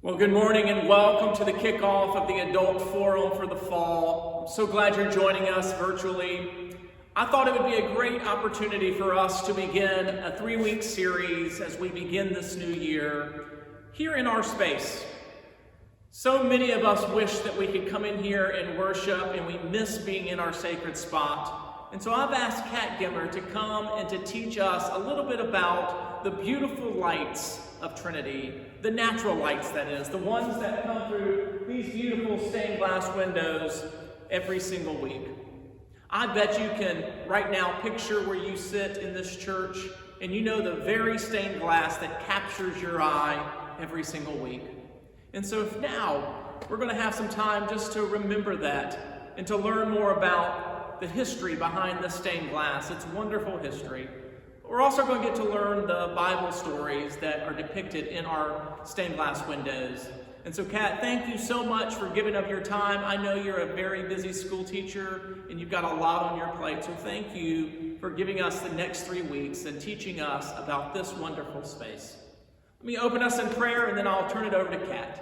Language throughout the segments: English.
Well, good morning and welcome to the kickoff of the Adult Forum for the fall. I'm so glad you're joining us virtually. I thought it would be a great opportunity for us to begin a 3-week series as we begin this new year here in our space. So many of us wish that we could come in here and worship, and we miss being in our sacred spot. And so I've asked Kathryn Gemmer to come and to teach us a little bit about the beautiful lights of Trinity, the natural lights, that is, the ones that come through these beautiful stained glass windows every single week. I bet you can right now picture where you sit in this church and you know the very stained glass that captures your eye every single week. And so now we're going to have some time just to remember that and to learn more about the history behind the stained glass. It's wonderful history. We're also going to get to learn the Bible stories that are depicted in our stained glass windows. And so, Kat, thank you so much for giving up your time. I know you're a very busy school teacher and you've got a lot on your plate. So thank you for giving us the next 3 weeks and teaching us about this wonderful space. Let me open us in prayer and then I'll turn it over to Kat.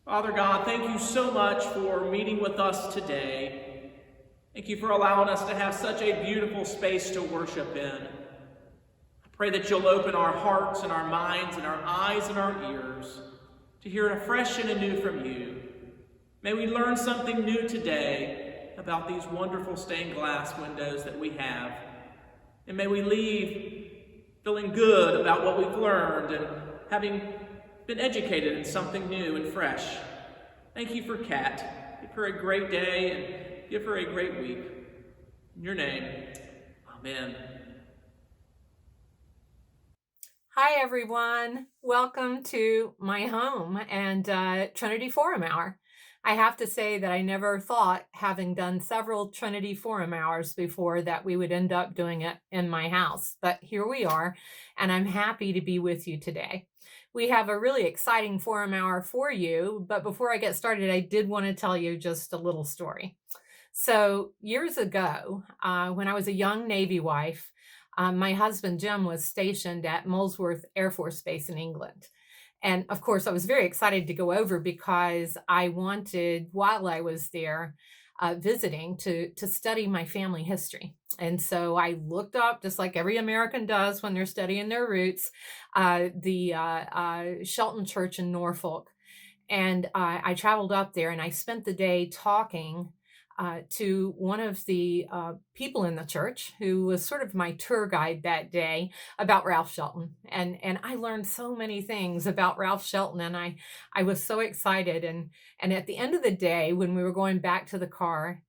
Father God, thank you so much for meeting with us today. Thank you for allowing us to have such a beautiful space to worship in. I pray that you'll open our hearts and our minds and our eyes and our ears to hear afresh and anew from you. May we learn something new today about these wonderful stained glass windows that we have. And may we leave feeling good about what we've learned and having been educated in something new and fresh. Thank you for Kat. Give her a great day and give her a great week. In your name, amen. Hi, everyone. Welcome to my home and Trinity Forum Hour. I have to say that I never thought, having done several Trinity Forum Hours before, that we would end up doing it in my house. But here we are, and I'm happy to be with you today. We have a really exciting Forum Hour for you, but before I get started, I did want to tell you just a little story. So years ago, when I was a young Navy wife, my husband, Jim, was stationed at Molesworth Air Force Base in England. And of course, I was very excited to go over because I wanted, while I was there visiting, to study my family history. And so I looked up, just like every American does when they're studying their roots, the Shelton Church in Norfolk. And I traveled up there and I spent the day talking to one of the people in the church who was sort of my tour guide that day about Ralph Shelton. And I learned so many things about Ralph Shelton, and I was so excited. And at the end of the day, when we were going back to the car,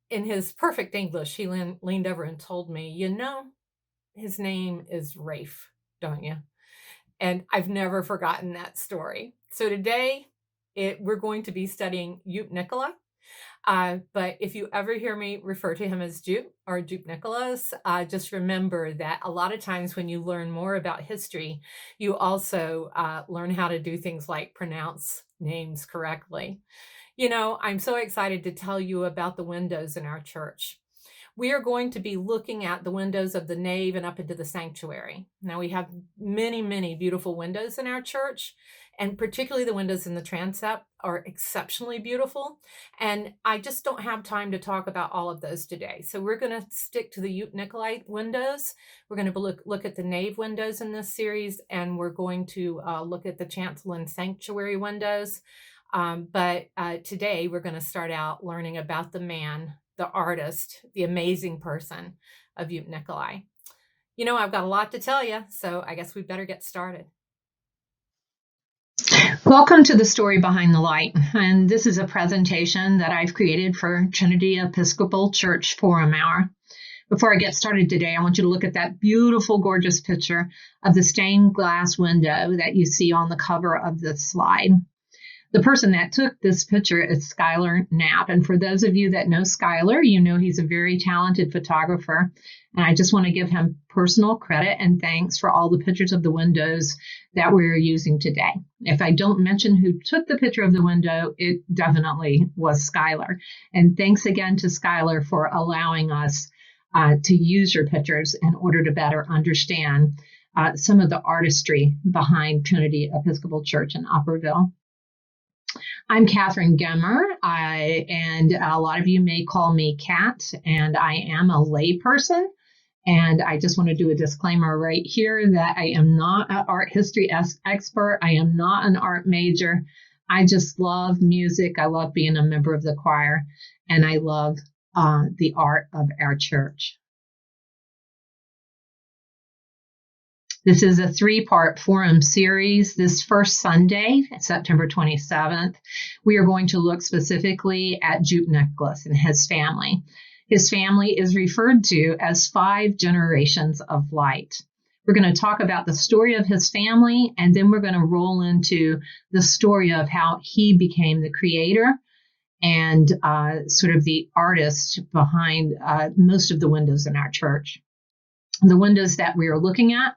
in his perfect English, he leaned over and told me, "You know, his name is Rafe, don't you?" And I've never forgotten that story. So today, we're going to be studying Joep Nicolas. But if you ever hear me refer to him as Joep or Joep Nicolas, just remember that a lot of times when you learn more about history, you also learn how to do things like pronounce names correctly. You know, I'm so excited to tell you about the windows in our church. We are going to be looking at the windows of the nave and up into the sanctuary. Now, we have many, many beautiful windows in our church, and particularly the windows in the transept are exceptionally beautiful. And I just don't have time to talk about all of those today. So we're going to stick to the Joep Nicolas windows. We're going to look at the nave windows in this series, and we're going to look at the chancel and sanctuary windows. But today we're going to start out learning about the man, the artist, the amazing person of Joep Nicolas. You know, I've got a lot to tell you, so I guess we better get started. Welcome to the Story Behind the Light, and this is a presentation that I've created for Trinity Episcopal Church Forum Hour. Before I get started today, I want you to look at that beautiful, gorgeous picture of the stained glass window that you see on the cover of this slide. The person that took this picture is Skylar Knapp, and for those of you that know Skylar, you know he's a very talented photographer, and I just want to give him personal credit and thanks for all the pictures of the windows that we're using today. If I don't mention who took the picture of the window, it definitely was Skylar. And thanks again to Skylar for allowing us to use your pictures in order to better understand some of the artistry behind Trinity Episcopal Church in Upperville. I'm Kathryn Gemmer, and a lot of you may call me Kat, and I am a lay person. And I just want to do a disclaimer right here that I am not an art history expert. I am not an art major. I just love music. I love being a member of the choir, and I love the art of our church. This is a 3-part forum series. This first Sunday, September 27th, we are going to look specifically at Joep Nicolas and his family. His family is referred to as 5 generations of light. We're going to talk about the story of his family, and then we're going to roll into the story of how he became the creator and sort of the artist behind most of the windows in our church. The windows that we are looking at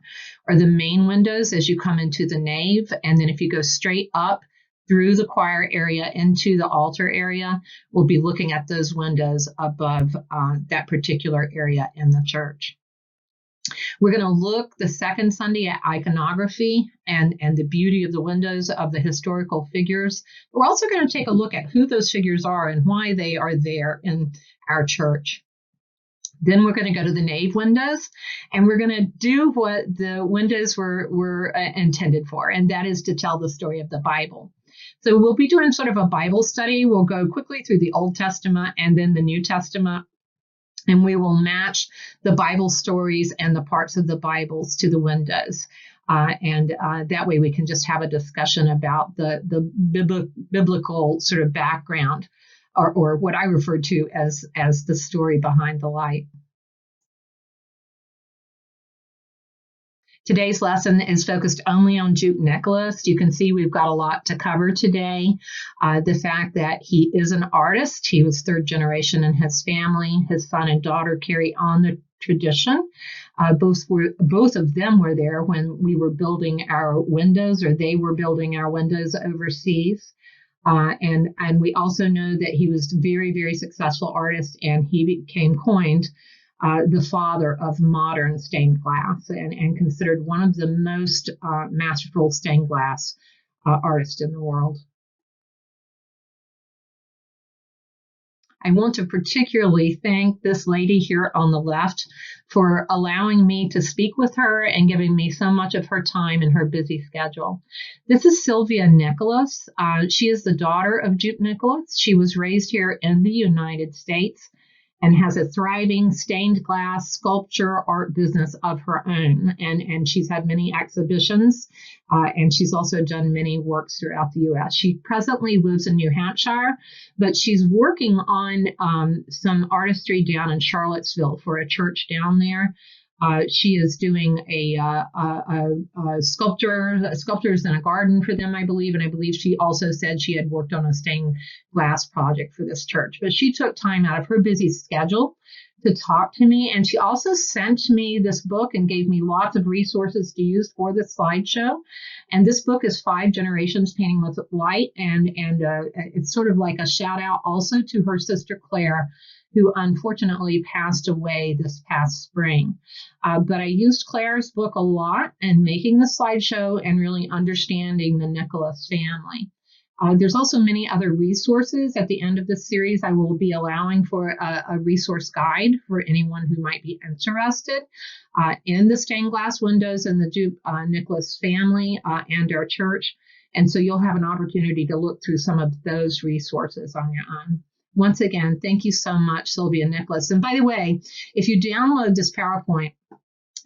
are the main windows as you come into the nave, and then if you go straight up through the choir area into the altar area, we'll be looking at those windows above that particular area in the church. We're going to look the second Sunday at iconography and the beauty of the windows of the historical figures. We're also going to take a look at who those figures are and why they are there in our church. Then we're going to go to the nave windows, and we're going to do what the windows were intended for, and that is to tell the story of the Bible. So we'll be doing sort of a Bible study. We'll go quickly through the Old Testament and then the New Testament, and we will match the Bible stories and the parts of the Bibles to the windows. And that way we can just have a discussion about the biblical sort of background, or what I refer to as the story behind the light. Today's lesson is focused only on Joep Nicolas. You can see we've got a lot to cover today. The fact that he is an artist. He was 3rd generation in his family. His son and daughter carry on the tradition. Both of them were there when we were building our windows, or they were building our windows overseas. And we also know that he was a very, very successful artist, and he became coined the father of modern stained glass, and considered one of the most masterful stained glass artists in the world. I want to particularly thank this lady here on the left for allowing me to speak with her and giving me so much of her time in her busy schedule. This is Sylvia Nicolas. She is the daughter of Joep Nicolas. She was raised here in the United States and has a thriving stained glass sculpture art business of her own. And she's had many exhibitions, and she's also done many works throughout the U.S. She presently lives in New Hampshire, but she's working on some artistry down in Charlottesville for a church down there. She is doing a sculptures in a garden for them, I believe. And I believe she also said she had worked on a stained glass project for this church. But she took time out of her busy schedule to talk to me. And she also sent me this book and gave me lots of resources to use for the slideshow. And this book is 5 Generations Painting with Light. And it's sort of like a shout out also to her sister Claire, who unfortunately passed away this past spring. But I used Claire's book a lot in making the slideshow and really understanding the Nicolas family. There's also many other resources. At the end of this series, I will be allowing for a resource guide for anyone who might be interested in the stained glass windows and the Joep Nicolas family and our church. And so you'll have an opportunity to look through some of those resources on your own. Once again, thank you so much, Sylvia Nicolas. And by the way, if you download this PowerPoint,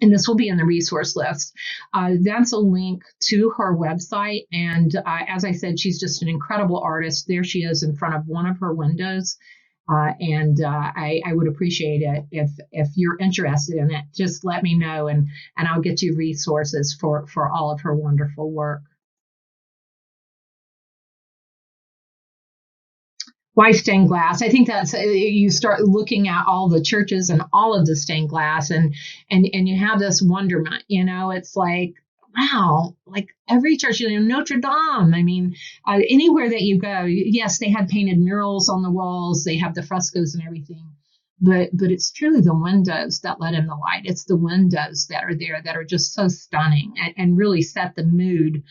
and this will be in the resource list, that's a link to her website. And as I said, she's just an incredible artist. There she is in front of one of her windows. I would appreciate it if you're interested in it. Just let me know, and I'll get you resources for all of her wonderful work. Why stained glass? I think that's, you start looking at all the churches and all of the stained glass, and you have this wonderment, it's like, wow, like every church, Notre Dame. I mean, anywhere that you go, yes, they had painted murals on the walls, they have the frescoes and everything, but it's truly the windows that let in the light. It's the windows that are there that are just so stunning and really set the mood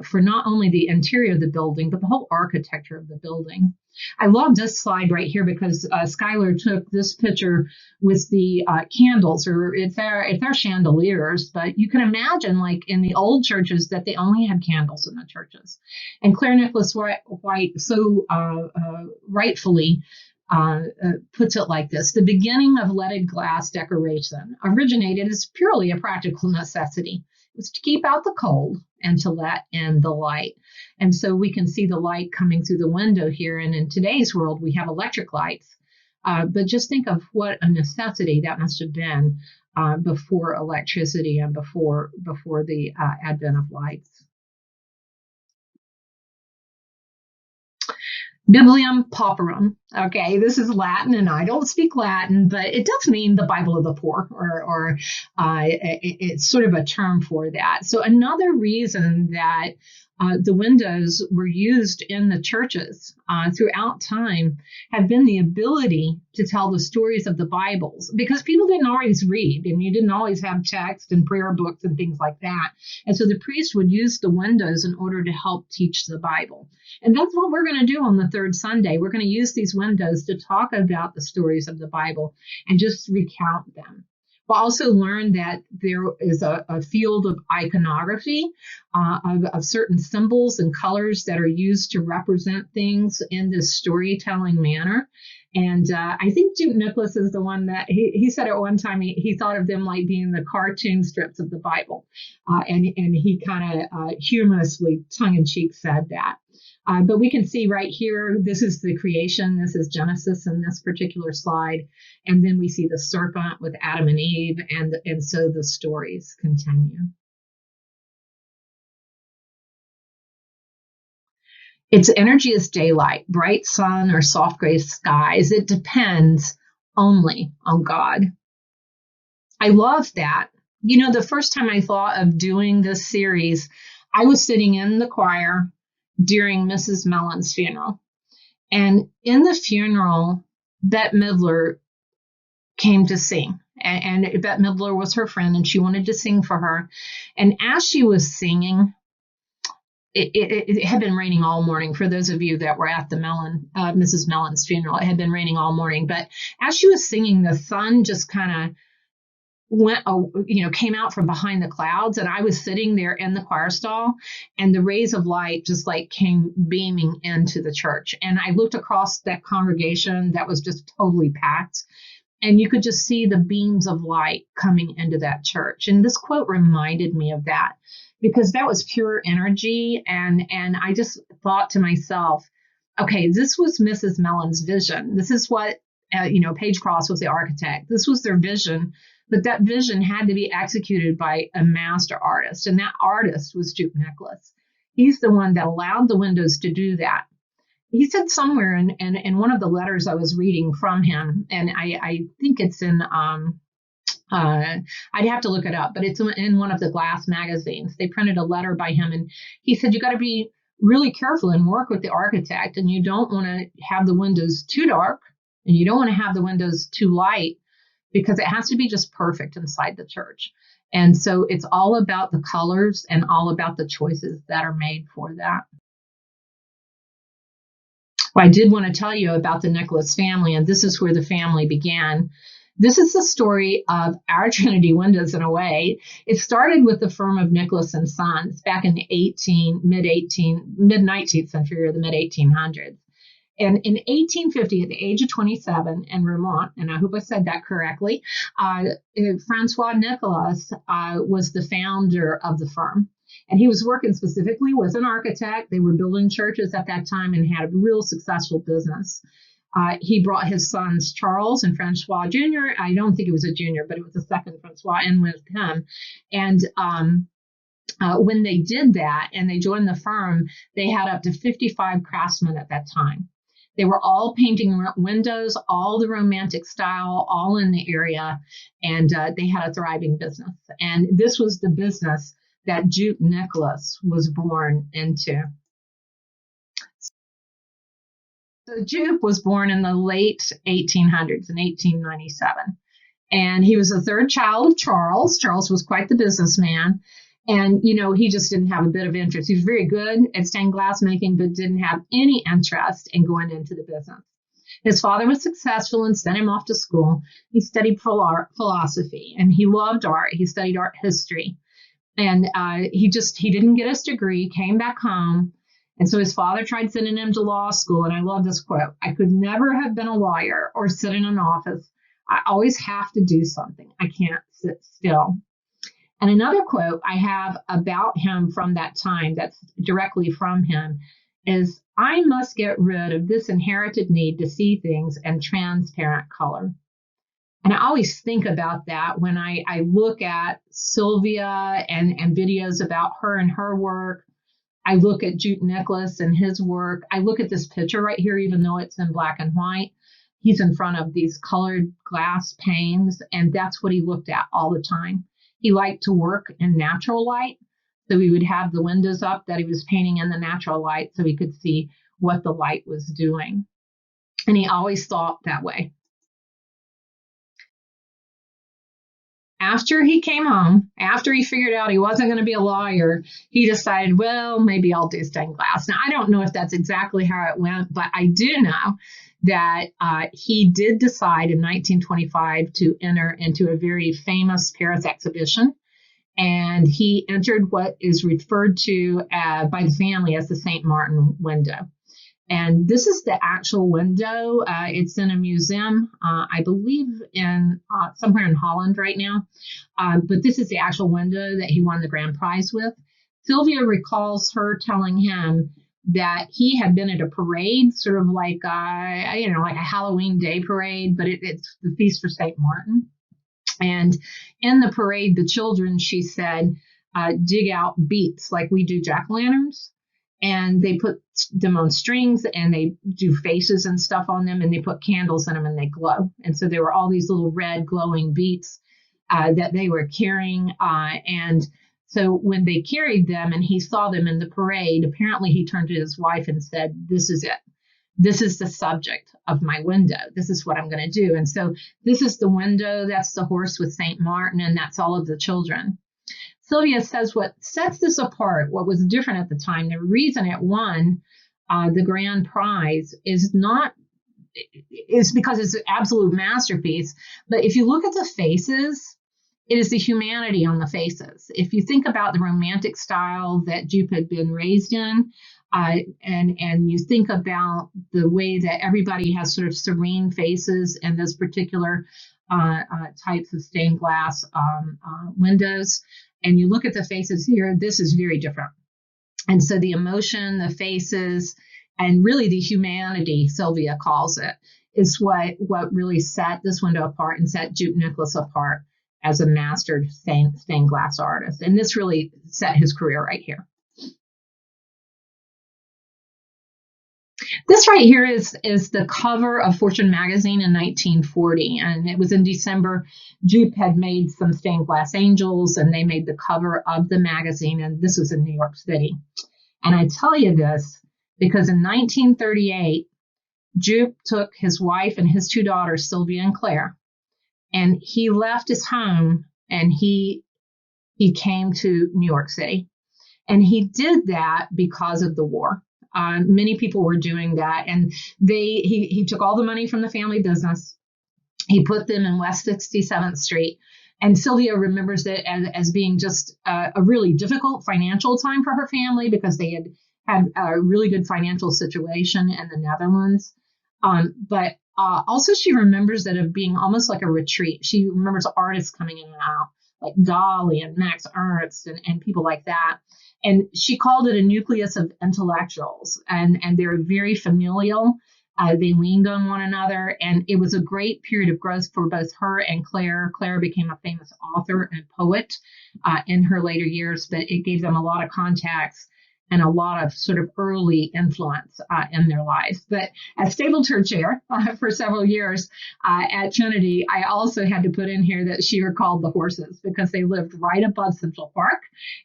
for not only the interior of the building, but the whole architecture of the building. I love this slide right here because Skylar took this picture with the candles, or it's their chandeliers, but you can imagine like in the old churches that they only had candles in the churches. And Claire Nicholas White so rightfully puts it like this: the beginning of leaded glass decoration originated as purely a practical necessity. It was to keep out the cold and to let in the light. And so we can see the light coming through the window here. And in today's world, we have electric lights. But just think of what a necessity that must have been before electricity and before the advent of lights. Biblium pauperum. Okay, this is Latin, and I don't speak Latin, but it does mean the Bible of the poor, or it's sort of a term for that. So another reason that the windows were used in the churches throughout time have been the ability to tell the stories of the Bibles, because people didn't always read, and you didn't always have text and prayer books and things like that. And so the priest would use the windows in order to help teach the Bible. And that's what we're going to do on the third Sunday. We're going to use these windows to talk about the stories of the Bible and just recount them. We'll also learn that there is a field of iconography, of certain symbols and colors that are used to represent things in this storytelling manner. And I think Joep Nicolas is the one that he said at one time he thought of them like being the cartoon strips of the Bible. And he kind of humorously, tongue-in-cheek said that. But we can see right here, this is the creation. This is Genesis in this particular slide. And then we see the serpent with Adam and Eve. And so the stories continue. Its energy is daylight, bright sun, or soft gray skies. It depends only on God. I love that. You know, the first time I thought of doing this series, I was sitting in the choir during Mrs. Mellon's funeral. And in the funeral, Bette Midler came to sing. And Bette Midler was her friend, and she wanted to sing for her. And as she was singing, it had been raining all morning. For those of you that were at the Mrs. Mellon's funeral, it had been raining all morning. But as she was singing, the sun just kind of came out from behind the clouds, and I was sitting there in the choir stall, and the rays of light just like came beaming into the church. And I looked across that congregation that was just totally packed, and you could just see the beams of light coming into that church. And this quote reminded me of that, because that was pure energy. And I just thought to myself, okay, this was Mrs. Mellon's vision. This is what, Paige Cross was the architect. This was their vision. But that vision had to be executed by a master artist, and that artist was Joep Nicolas. He's the one that allowed the windows to do that. He said somewhere in one of the letters I was reading from him, and I think it's in, I'd have to look it up, but it's in one of the Glass magazines. They printed a letter by him, and he said, you got to be really careful and work with the architect, and you don't want to have the windows too dark, and you don't want to have the windows too light, because it has to be just perfect inside the church. And so it's all about the colors and all about the choices that are made for that. Well, I did want to tell you about the Nicolas family, and this is where the family began. This is the story of our Trinity windows in a way. It started with the firm of Nicolas and Sons back in the mid-19th century, or the mid-1800s. And in 1850, at the age of 27 in Vermont, and I hope I said that correctly, Francois Nicolas was the founder of the firm. And he was working specifically with an architect. They were building churches at that time and had a real successful business. He brought his sons, Charles and Francois Jr. I don't think it was a junior, but it was the second Francois, in with him. And when they did that and they joined the firm, they had up to 55 craftsmen at that time. They were all painting windows, all the romantic style, all in the area, and they had a thriving business. And this was the business that Joep Nicolas was born into. So Joep was born in the late 1800s, in 1897. And he was the third child of Charles. Charles was quite the businessman. And, he just didn't have a bit of interest. He was very good at stained glass making, but didn't have any interest in going into the business. His father was successful and sent him off to school. He studied philosophy, and he loved art. He studied art history. And he didn't get his degree, came back home. And so his father tried sending him to law school. And I love this quote: "I could never have been a lawyer or sit in an office. I always have to do something. I can't sit still." And another quote I have about him from that time, that's directly from him, is, "I must get rid of this inherited need to see things in transparent color." And I always think about that when I look at Sylvia and videos about her and her work. I look at Joep Nicolas and his work. I look at this picture right here, even though it's in black and white. He's in front of these colored glass panes, and that's what he looked at all the time. He liked to work in natural light, so he would have the windows up that he was painting in the natural light so he could see what the light was doing. And he always thought that way. After he came home, after he figured out he wasn't going to be a lawyer, he decided, well, maybe I'll do stained glass. Now, I don't know if that's exactly how it went, but I do know that he did decide in 1925 to enter into a very famous Paris exhibition. And he entered what is referred to by the family as the St. Martin window. And this is the actual window. It's in a museum, I believe, in somewhere in Holland right now. But this is the actual window that he won the grand prize with. Sylvia recalls her telling him that he had been at a parade, sort of like like a Halloween Day parade, but it's the Feast for St. Martin. And in the parade, the children, she said, dig out beets like we do jack-o'-lanterns. And they put them on strings, and they do faces and stuff on them, and they put candles in them, and they glow. And so there were all these little red glowing beets that they were carrying. And so when they carried them and he saw them in the parade, apparently he turned to his wife and said, "This is it. This is the subject of my window. This is what I'm going to do." And so this is the window. That's the horse with St. Martin, and that's all of the children. Sylvia says what sets this apart, what was different at the time, the reason it won the grand prize is because it's an absolute masterpiece. But if you look at the faces, it is the humanity on the faces. If you think about the romantic style that Joep had been raised in, and you think about the way that everybody has sort of serene faces in this particular types of stained glass windows, and you look at the faces here, this is very different. And so the emotion, the faces, and really the humanity, Sylvia calls it, is what really set this window apart and set Joep Nicolas apart as a mastered stained glass artist. And this really set his career right here. This right here is the cover of Fortune magazine in 1940, and it was in December. Joep had made some stained glass angels, and they made the cover of the magazine, and this was in New York City. And I tell you this because in 1938, Joep took his wife and his two daughters, Sylvia and Claire, and he left his home, and he came to New York City. And he did that because of the war. Many people were doing that, and he took all the money from the family business. He put them in West 67th Street, and Sylvia remembers it as being just a really difficult financial time for her family because they had a really good financial situation in the Netherlands. But also she remembers it of being almost like a retreat. She remembers artists coming in and out, like Dali and Max Ernst and people like that. And she called it a nucleus of intellectuals, and they're very familial. They leaned on one another, and it was a great period of growth for both her and Claire. Claire became a famous author and poet in her later years, but it gave them a lot of contacts and a lot of sort of early influence in their lives. But as stable tour chair for several years at Trinity, I also had to put in here that she recalled the horses because they lived right above Central Park.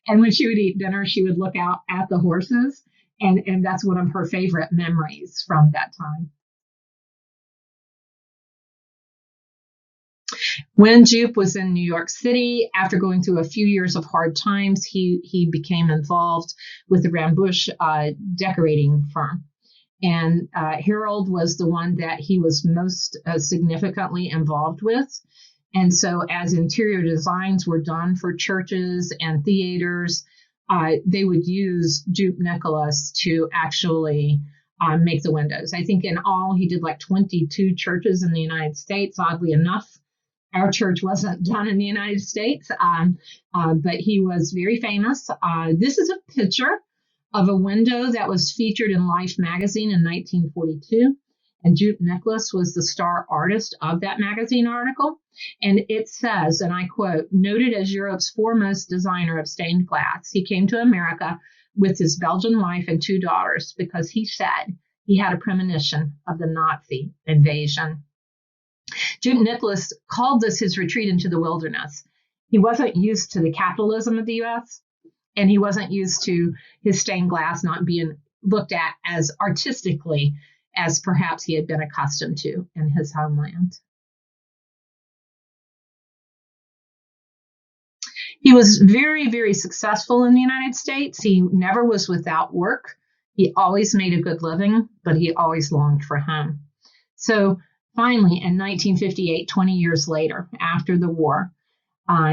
And when she would eat dinner, she would look out at the horses. And that's one of her favorite memories from that time. When Joep was in New York City, after going through a few years of hard times, he became involved with the Rambush decorating firm. And Harold was the one that he was most significantly involved with. And so as interior designs were done for churches and theaters, they would use Joep Nicolas to actually make the windows. I think in all, he did like 22 churches in the United States, oddly enough. Our church wasn't done in the United States, but he was very famous. This is a picture of a window that was featured in Life magazine in 1942. And Joep Nicolas was the star artist of that magazine article. And it says, and I quote, "Noted as Europe's foremost designer of stained glass, he came to America with his Belgian wife and 2 daughters because he said he had a premonition of the Nazi invasion." Joep Nicolas called this his retreat into the wilderness. He wasn't used to the capitalism of the U.S., and he wasn't used to his stained glass not being looked at as artistically as perhaps he had been accustomed to in his homeland. He was very, very successful in the United States. He never was without work. He always made a good living, but he always longed for home. So finally, in 1958, 20 years later, after the war,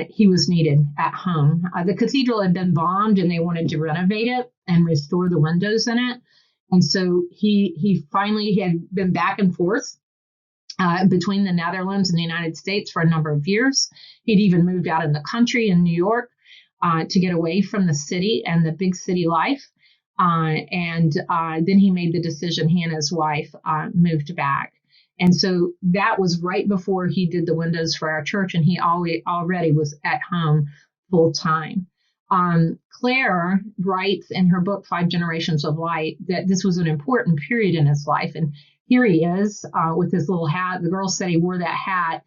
he was needed at home. The cathedral had been bombed and they wanted to renovate it and restore the windows in it. And so he finally had been back and forth between the Netherlands and the United States for a number of years. He'd even moved out in the country in New York to get away from the city and the big city life. And then he made the decision, he and his wife moved back. And so that was right before he did the windows for our church, and he already was at home full time. Claire writes in her book, 5 Generations of Light, that this was an important period in his life. And here he is with his little hat. The girls said he wore that hat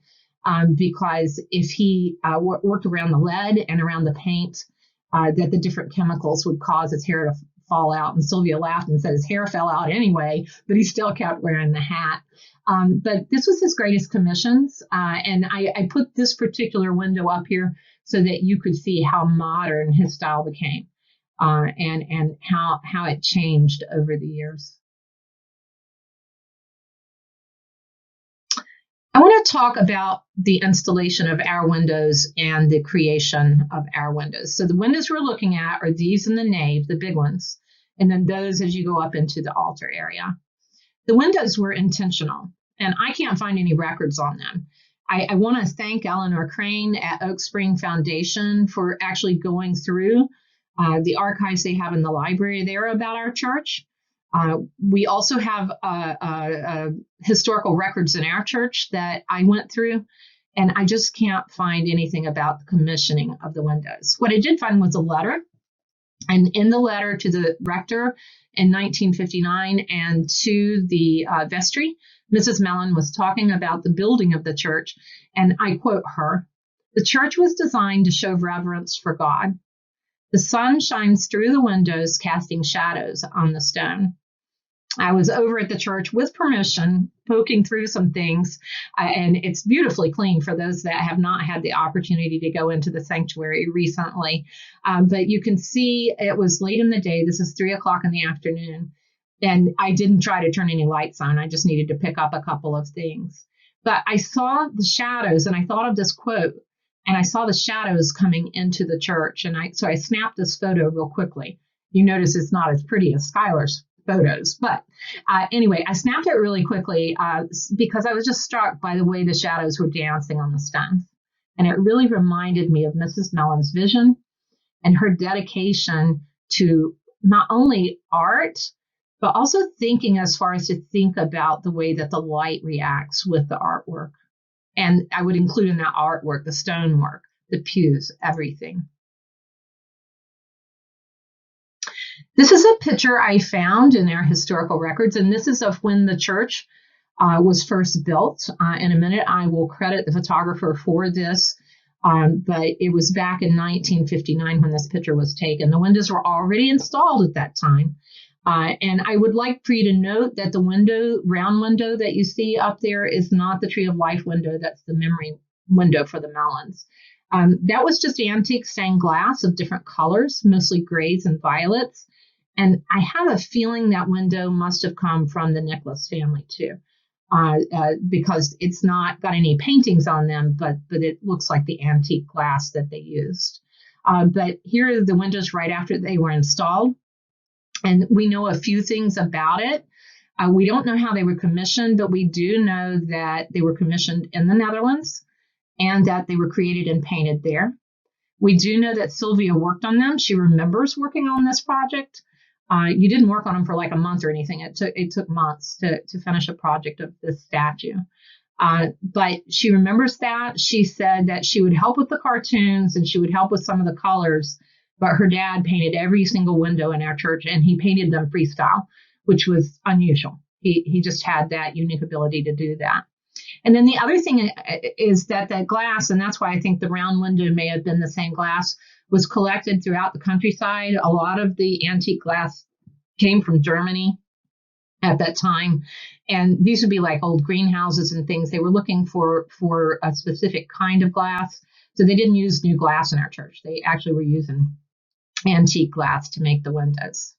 because if he worked around the lead and around the paint, that the different chemicals would cause his hair to fall out. And Sylvia laughed and said his hair fell out anyway, but he still kept wearing the hat. But this was his greatest commissions. And I put this particular window up here so that you could see how modern his style became and how it changed over the years. I want to talk about the installation of our windows and the creation of our windows. So the windows we're looking at are these in the nave, the big ones, and then those as you go up into the altar area. The windows were intentional, and I can't find any records on them. I want to thank Eleanor Crane at Oak Spring Foundation for actually going through the archives they have in the library there about our church. We also have historical records in our church that I went through, and I just can't find anything about the commissioning of the windows. What I did find was a letter, and in the letter to the rector in 1959 and to the vestry, Mrs. Mellon was talking about the building of the church, and I quote her, "The church was designed to show reverence for God. The sun shines through the windows, casting shadows on the stone." I was over at the church with permission, poking through some things, and it's beautifully clean for those that have not had the opportunity to go into the sanctuary recently. But you can see it was late in the day. This is 3:00 in the afternoon, and I didn't try to turn any lights on. I just needed to pick up a couple of things. But I saw the shadows, and I thought of this quote, and I saw the shadows coming into the church, and so I snapped this photo real quickly. You notice it's not as pretty as Skylar's photos, but anyway, I snapped it really quickly because I was just struck by the way the shadows were dancing on the stones. And it really reminded me of Mrs. Mellon's vision and her dedication to not only art, but also thinking as far as to think about the way that the light reacts with the artwork. And I would include in that artwork, the stonework, the pews, everything. This is a picture I found in our historical records, and this is of when the church was first built. In a minute, I will credit the photographer for this, but it was back in 1959 when this picture was taken. The windows were already installed at that time, And I would like for you to note that the round window that you see up there is not the Tree of Life window. That's the memory window for the Mellons. That was just antique stained glass of different colors, mostly grays and violets. And I have a feeling that window must have come from the Nicolas family too, because it's not got any paintings on them, but it looks like the antique glass that they used. But here are the windows right after they were installed. And we know a few things about it. We don't know how they were commissioned, but we do know that they were commissioned in the Netherlands and that they were created and painted there. We do know that Sylvia worked on them. She remembers working on this project. You didn't work on them for like a month or anything. It took months to finish a project of this statue. But she remembers that. She said that she would help with the cartoons and she would help with some of the colors. But her dad painted every single window in our church, and he painted them freestyle, which was unusual. He just had that unique ability to do that. And then the other thing is that glass, and that's why I think the round window may have been the same glass, was collected throughout the countryside. A lot of the antique glass came from Germany at that time. And these would be like old greenhouses and things. They were looking for a specific kind of glass. So they didn't use new glass in our church. They actually were using antique glass to make the windows.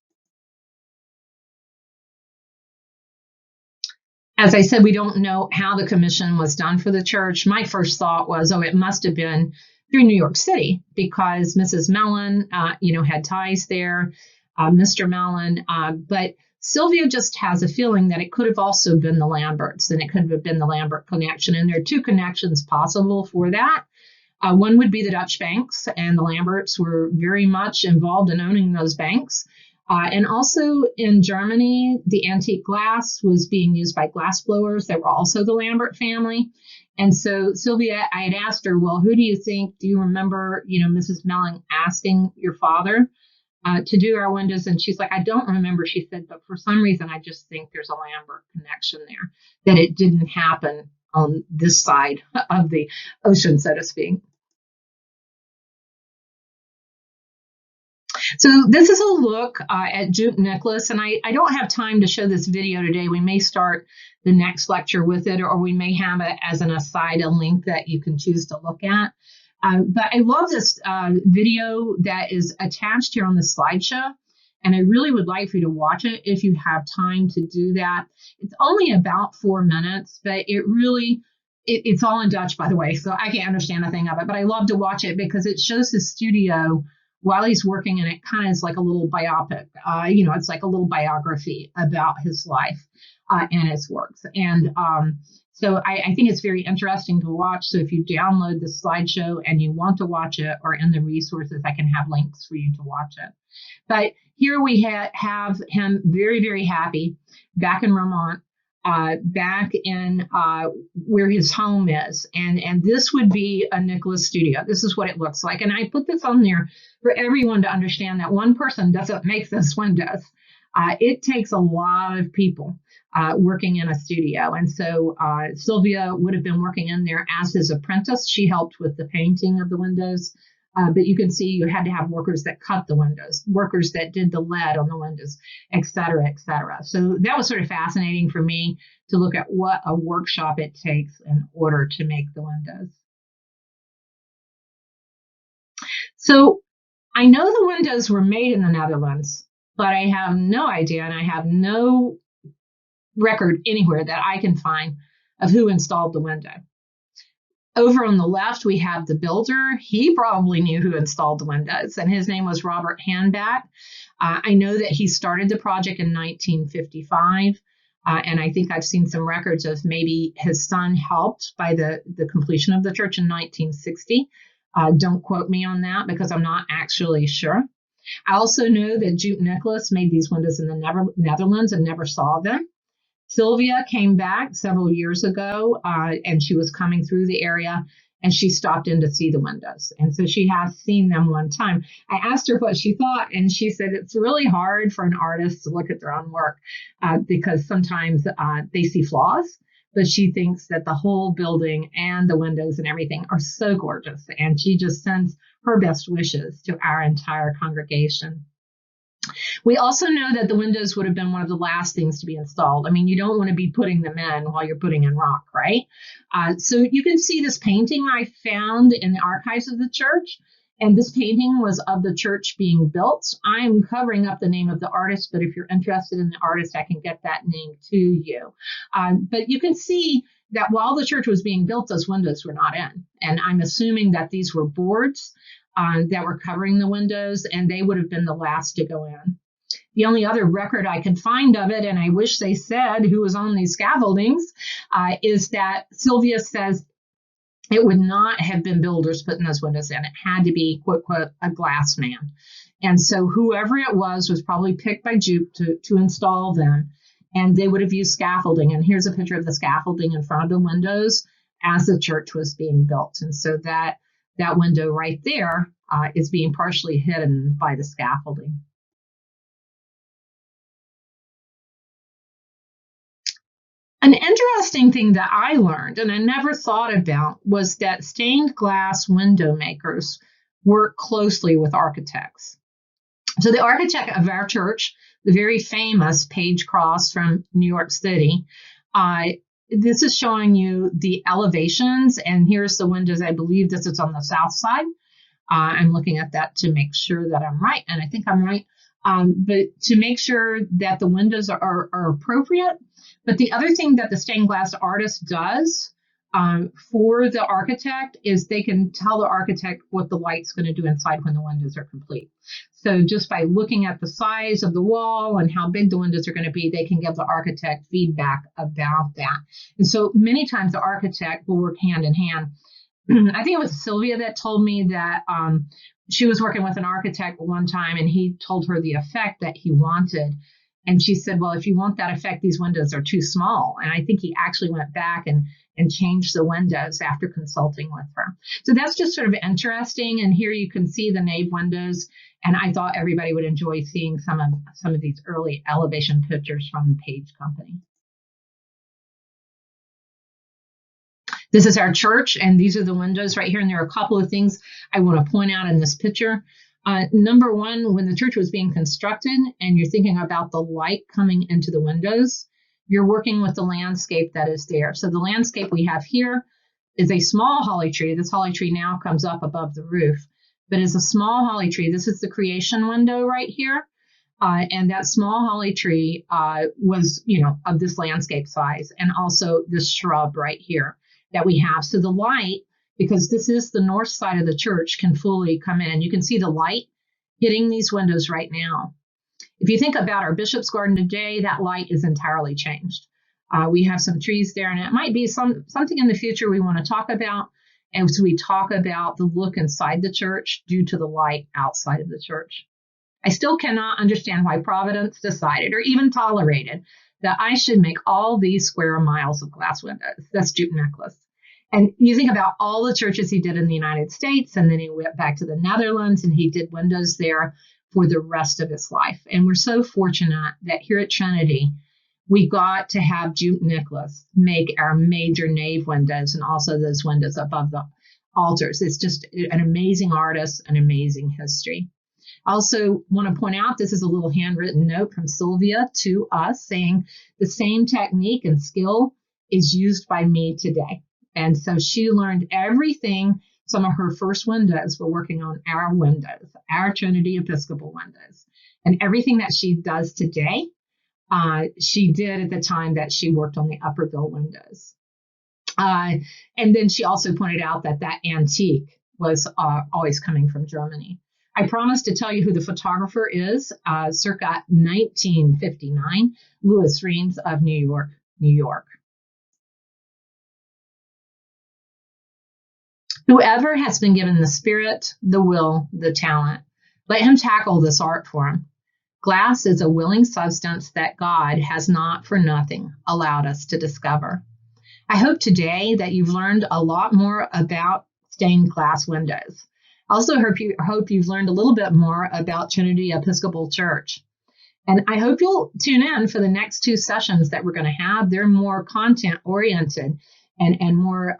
As I said, we don't know how the commission was done for the church. My first thought was, it must have been through New York City because Mrs. Mellon, had ties there, Mr. Mellon. But Sylvia just has a feeling that it could have also been the Lamberts, and it could have been the Lambert connection. And there are two connections possible for that. One would be the Dutch banks, and the Lamberts were very much involved in owning those banks. And also in Germany, the antique glass was being used by glassblowers that were also the Lambert family. And so Sylvia, I had asked her, well, who do you remember, Mrs. Mellon asking your father to do our windows? And she's like, I don't remember, she said, but for some reason, I just think there's a Lambert connection there, that it didn't happen on this side of the ocean, so to speak. So this is a look at Joep Nicolas, and I don't have time to show this video today. We may start the next lecture with it, or we may have it as an aside, a link that you can choose to look at. But I love this video that is attached here on the slideshow, and I really would like for you to watch it if you have time to do that. It's only about 4 minutes, but it's all in Dutch, by the way, so I can't understand a thing of it, but I love to watch it because it shows his studio while he's working, and it kind of is like a little biopic. It's like a little biography about his life and his works. And so I think it's very interesting to watch. So if you download the slideshow and you want to watch it, or in the resources, I can have links for you to watch it. But here we have him very, very happy back in Vermont, back in where his home is. And this would be a Nicolas studio. This is what it looks like. And I put this on there for everyone to understand that one person doesn't make this windows. It takes a lot of people working in a studio. And so Sylvia would have been working in there as his apprentice. She helped with the painting of the windows. But you can see you had to have workers that cut the windows, workers that did the lead on the windows, et cetera, et cetera. So that was sort of fascinating for me to look at what a workshop it takes in order to make the windows. So I know the windows were made in the Netherlands, but I have no idea, and I have no record anywhere that I can find of who installed the window. Over on the left, we have the builder. He probably knew who installed the windows, and his name was Robert Handback. I know that he started the project in 1955, and I think I've seen some records of maybe his son helped by the completion of the church in 1960. Don't quote me on that because I'm not actually sure. I also know that Joep Nicolas made these windows in the Netherlands and never saw them. Sylvia came back several years ago, and she was coming through the area, and she stopped in to see the windows. And so she has seen them one time. I asked her what she thought, and she said it's really hard for an artist to look at their own work because sometimes they see flaws, but she thinks that the whole building and the windows and everything are so gorgeous, and she just sends her best wishes to our entire congregation. We also know that the windows would have been one of the last things to be installed. I mean, you don't want to be putting them in while you're putting in rock, right? So you can see this painting I found in the archives of the church. And this painting was of the church being built. I'm covering up the name of the artist, but if you're interested in the artist, I can get that name to you. But you can see that while the church was being built, those windows were not in. And I'm assuming that these were boards that were covering the windows, and they would have been the last to go in. The only other record I could find of it, and I wish they said who was on these scaffoldings, is that Sylvia says it would not have been builders putting those windows in. It had to be, quote, quote, a glass man. And so whoever it was probably picked by Joep to install them, and they would have used scaffolding. And here's a picture of the scaffolding in front of the windows as the church was being built. And so that window right there is being partially hidden by the scaffolding. An interesting thing that I learned, and I never thought about, was that stained glass window makers work closely with architects. So the architect of our church, the very famous Paige Cross from New York City, this is showing you the elevations, and here's the windows. I believe this is on the south side. I'm looking at that to make sure that I'm right, and I think I'm right. But to make sure that the windows are appropriate. But the other thing that the stained glass artist does for the architect is they can tell the architect what the light's going to do inside when the windows are complete. So just by looking at the size of the wall and how big the windows are going to be, they can give the architect feedback about that. And so many times the architect will work hand in hand. I think it was Sylvia that told me that she was working with an architect one time, and he told her the effect that he wanted. And she said, well, if you want that effect, these windows are too small. And I think he actually went back and changed the windows after consulting with her. So that's just sort of interesting. And here you can see the nave windows. And I thought everybody would enjoy seeing some of these early elevation pictures from the Paige Company. This is our church, and these are the windows right here. And there are a couple of things I want to point out in this picture. Number one, when the church was being constructed and you're thinking about the light coming into the windows, you're working with the landscape that is there. So the landscape we have here is a small holly tree. This holly tree now comes up above the roof, but it's a small holly tree. This is the creation window right here. And that small holly tree was, of this landscape size, and also this shrub right here that we have. So the light, because this is the north side of the church, can fully come in. You can see the light hitting these windows right now. If you think about our Bishop's Garden today, that light is entirely changed. We have some trees there, and it might be something in the future we want to talk about as we talk about the look inside the church due to the light outside of the church. I still cannot understand why Providence decided or even tolerated that I should make all these square miles of glass windows. That's Joep Nicolas. And you think about all the churches he did in the United States, and then he went back to the Netherlands and he did windows there for the rest of his life. And we're so fortunate that here at Trinity, we got to have Joep Nicolas make our major nave windows and also those windows above the altars. It's just an amazing artist, an amazing history. I also want to point out this is a little handwritten note from Sylvia to us saying the same technique and skill is used by me today. And so she learned everything. Some of her first windows were working on our windows, our Trinity Episcopal windows. And everything that she does today, she did at the time that she worked on the Upperville windows. And then she also pointed out that antique was always coming from Germany. I promised to tell you who the photographer is, circa 1959, Louis Reams of New York, New York. Whoever has been given the spirit, the will, the talent, let him tackle this art form. Glass is a willing substance that God has not for nothing allowed us to discover. I hope today that you've learned a lot more about stained glass windows. I also hope you've learned a little bit more about Trinity Episcopal Church. And I hope you'll tune in for the next two sessions that we're going to have. They're more content-oriented and more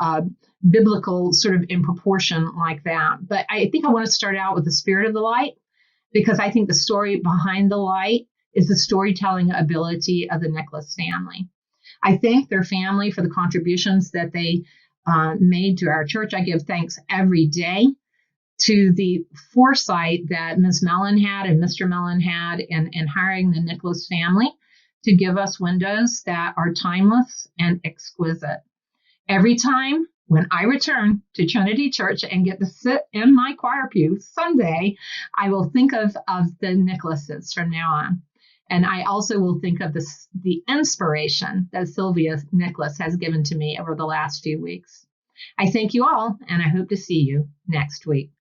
biblical, sort of in proportion like that. But I think I want to start out with the Spirit of the Light. because I think the story behind the light is the storytelling ability of the Nicolas family. I thank their family for the contributions that they made to our church. I give thanks every day to the foresight that Ms. Mellon had and Mr. Mellon had in hiring the Nicolas family to give us windows that are timeless and exquisite. Every time when I return to Trinity Church and get to sit in my choir pew Sunday, I will think of the Nicolases from now on. And I also will think of the inspiration that Sylvia Nicolas has given to me over the last few weeks. I thank you all, and I hope to see you next week.